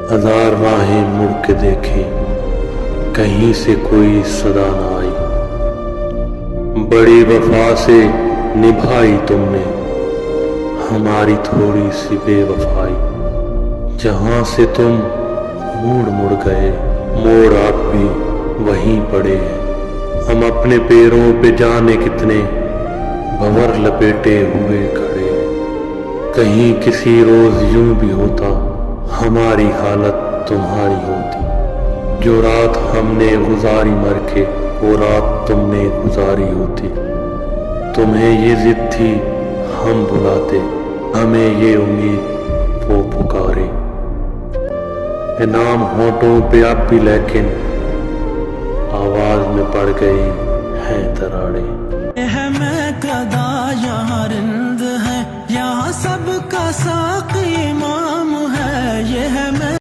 हजार राहें मुड़ के देखें, कहीं से कोई सदा न आई। बड़ी वफा से निभाई तुमने हमारी थोड़ी सी बेवफाई। जहां से तुम मुड़ मुड़ गए, मोड़ आप भी वहीं पड़े हैं। हम अपने पैरों पे जाने कितने भंवर लपेटे हुए खड़े हैं। कहीं किसी रोज यूं भी होता, हमारी हालत तुम्हारी होती। जो रात हमने गुजारी मर के, वो रात तुमने गुजारी होती। तुम्हें ये जिद थी हम बुलाते, हमें ये उम्मीद वो पुकारे। नाम होठों पे अब भी लेकिन आवाज में पड़ गई हैं दराड़े। है मैं कदा यहाँ रिंद है, यहाँ सबका साक़ी इमाम है। ये है